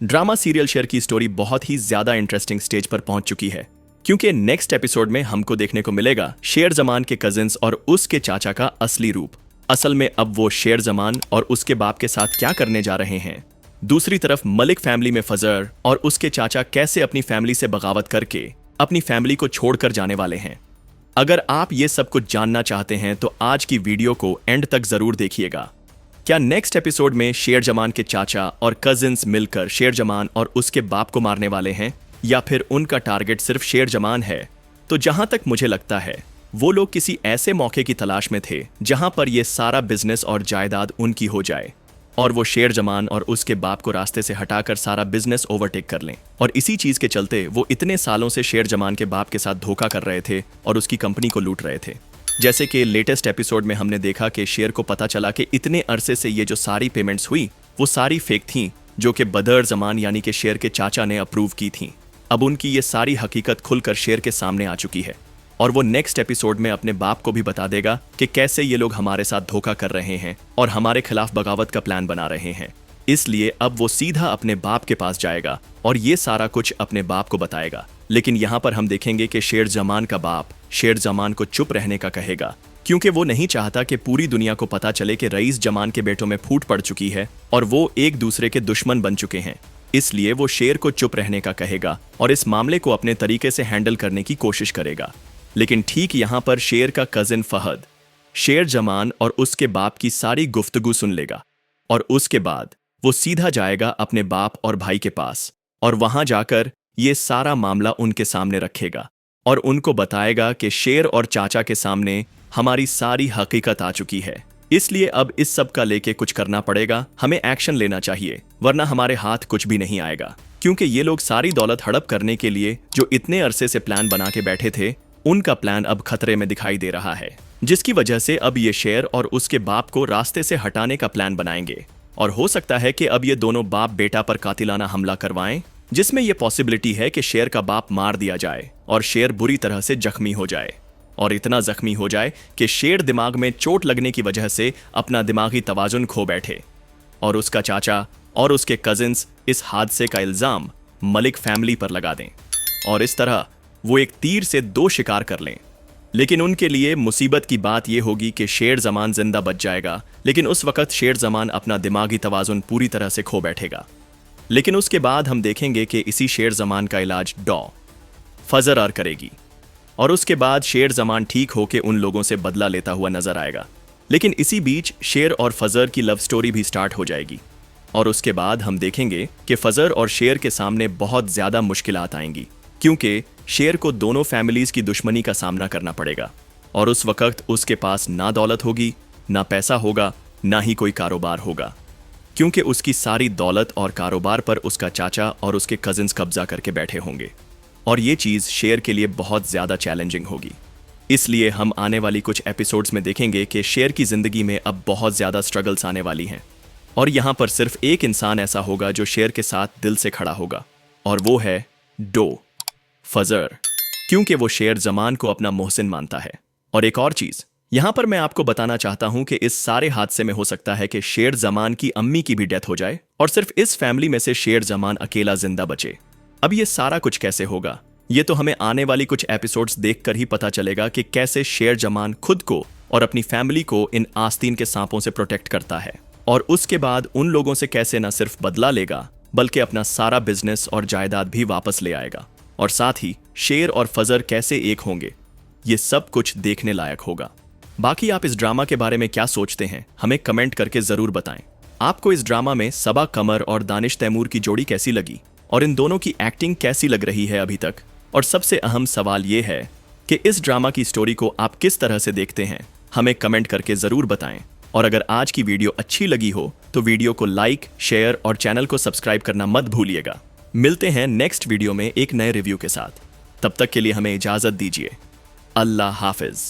Drama serial शेर की story बहुत ही ज्यादा इंटरेस्टिंग स्टेज पर पहुंच चुकी है, क्योंकि नेक्स्ट एपिसोड में हमको देखने को मिलेगा शेर जमान के कजिन्स और उसके चाचा का असली रूप। असल में अब वो शेर जमान और उसके बाप के साथ क्या करने जा रहे हैं। दूसरी तरफ मलिक फैमिली में फजर और उसके चाचा कैसे अपनी फैमिली से बगावत करके अपनी फैमिली को छोड़कर जाने वाले हैं। अगर आप ये सब कुछ जानना चाहते हैं तो आज की वीडियो को एंड तक जरूर देखिएगा। क्या नेक्स्ट एपिसोड में शेर जमान के चाचा और कजिन्स मिलकर शेर जमान और उसके बाप को मारने वाले हैं, या फिर उनका टारगेट सिर्फ शेर जमान है? तो जहां तक मुझे लगता है वो लोग किसी ऐसे मौके की तलाश में थे जहां पर ये सारा बिजनेस और जायदाद उनकी हो जाए और वो शेर जमान और उसके बाप को रास्ते से हटाकर सारा बिजनेस ओवरटेक कर लें। और इसी चीज के चलते वो इतने सालों से शेर जमान के बाप के साथ धोखा कर रहे थे और उसकी कंपनी को लूट रहे थे। जैसे कि लेटेस्ट एपिसोड में हमने देखा कि शेर को पता चला कि इतने अरसे से ये जो सारी पेमेंट्स हुई वो सारी फेक थीं, जो कि बदर जमान यानी कि शेर के चाचा ने अप्रूव की थीं। अब उनकी ये सारी हकीकत खुलकर शेर के सामने आ चुकी है और वो नेक्स्ट एपिसोड में अपने बाप को भी बता देगा कि कैसे ये लोग हमारे साथ धोखा कर रहे हैं और हमारे खिलाफ बगावत का प्लान बना रहे हैं। इसलिए अब वो सीधा अपने बाप के पास जाएगा और ये सारा कुछ अपने बाप को बताएगा। लेकिन यहाँ पर हम देखेंगे कि शेर जमान का बाप शेर जमान को चुप रहने का कहेगा, क्योंकि वो नहीं चाहता कि पूरी दुनिया को पता चले कि रईस जमान के बेटों में फूट पड़ चुकी है और वो एक दूसरे के दुश्मन बन चुके हैं। इसलिए वो शेर को चुप रहने का कहेगा और इस मामले को अपने तरीके से हैंडल करने की कोशिश करेगा। लेकिन ठीक यहाँ पर शेर का कजिन फहद शेर जमान और उसके बाप की सारी गुफ्तगू सुन लेगा और उसके बाद वो सीधा जाएगा अपने बाप और भाई के पास और वहां जाकर ये सारा मामला उनके सामने रखेगा और उनको बताएगा कि शेर और चाचा के सामने हमारी सारी हकीकत आ चुकी है। इसलिए अब इस सब का लेके कुछ करना पड़ेगा, हमें एक्शन लेना चाहिए, वरना हमारे हाथ कुछ भी नहीं आएगा। क्योंकि ये लोग सारी दौलत हड़प करने के लिए जो इतने अरसे से प्लान बना के बैठे थे, उनका प्लान अब खतरे में दिखाई दे रहा है, जिसकी वजह से अब ये शेर और उसके बाप को रास्ते से हटाने का प्लान बनाएंगे। और हो सकता है कि अब ये दोनों बाप बेटा पर कातिलाना हमला करवाएं, जिसमें यह पॉसिबिलिटी है कि शेर का बाप मार दिया जाए और शेर बुरी तरह से जख्मी हो जाए, और इतना जख्मी हो जाए कि शेर दिमाग में चोट लगने की वजह से अपना दिमागी तवाजुन खो बैठे और उसका चाचा और उसके कजिन्स इस हादसे का इल्जाम मलिक फैमिली पर लगा दें और इस तरह वो एक तीर से दो शिकार कर लें। लेकिन उनके लिए मुसीबत की बात यह होगी कि शेर जमान जिंदा बच जाएगा, लेकिन उस वक्त शेर जमान अपना दिमागी तवाजुन पूरी तरह से खो बैठेगा। लेकिन उसके बाद हम देखेंगे कि इसी शेर जमान का इलाज डॉ फजर आर करेगी और उसके बाद शेर जमान ठीक होकर उन लोगों से बदला लेता हुआ नजर आएगा। लेकिन इसी बीच शेर और फजर की लव स्टोरी भी स्टार्ट हो जाएगी और उसके बाद हम देखेंगे कि फजर और शेर के सामने बहुत ज्यादा मुश्किलात आएंगी, क्योंकि शेर को दोनों फैमिलीज की दुश्मनी का सामना करना पड़ेगा और उस वक्त उसके पास ना दौलत होगी, ना पैसा होगा, ना ही कोई कारोबार होगा, क्योंकि उसकी सारी दौलत और कारोबार पर उसका चाचा और उसके कजिन्स कब्जा करके बैठे होंगे और ये चीज़ शेर के लिए बहुत ज़्यादा चैलेंजिंग होगी। इसलिए हम आने वाली कुछ एपिसोड्स में देखेंगे कि शेर की ज़िंदगी में अब बहुत ज़्यादा स्ट्रगल्स आने वाली हैं और यहाँ पर सिर्फ एक इंसान ऐसा होगा जो शेर के साथ दिल से खड़ा होगा, और वो है डो फजर, क्योंकि वो शेर जमान को अपना मोहसिन मानता है। और एक और चीज़ यहाँ पर मैं आपको बताना चाहता हूं कि इस सारे हादसे में हो सकता है कि शेर जमान की अम्मी की भी डेथ हो जाए और सिर्फ इस फैमिली में से शेर जमान अकेला जिंदा बचे। अब ये सारा कुछ कैसे होगा, ये तो हमें आने वाली कुछ एपिसोड्स देखकर ही पता चलेगा कि कैसे शेर जमान खुद को और अपनी फैमिली को इन आस्तीन के सांपों से प्रोटेक्ट करता है और उसके बाद उन लोगों से कैसे न सिर्फ बदला लेगा बल्कि अपना सारा बिजनेस और जायदाद भी वापस ले आएगा, और साथ ही शेर और फजर कैसे एक होंगे। ये सब कुछ देखने लायक होगा। बाकी आप इस ड्रामा के बारे में क्या सोचते हैं, हमें कमेंट करके जरूर बताएं। आपको इस ड्रामा में सबा कमर और दानिश तैमूर की जोड़ी कैसी लगी और इन दोनों की एक्टिंग कैसी लग रही है अभी तक? और सबसे अहम सवाल ये है कि इस ड्रामा की स्टोरी को आप किस तरह से देखते हैं, हमें कमेंट करके जरूर बताएं। और अगर आज की वीडियो अच्छी लगी हो तो वीडियो को लाइक, शेयर और चैनल को सब्सक्राइब करना मत भूलिएगा। मिलते हैं नेक्स्ट वीडियो में एक नए रिव्यू के साथ। तब तक के लिए हमें इजाजत दीजिए। अल्लाह हाफिज।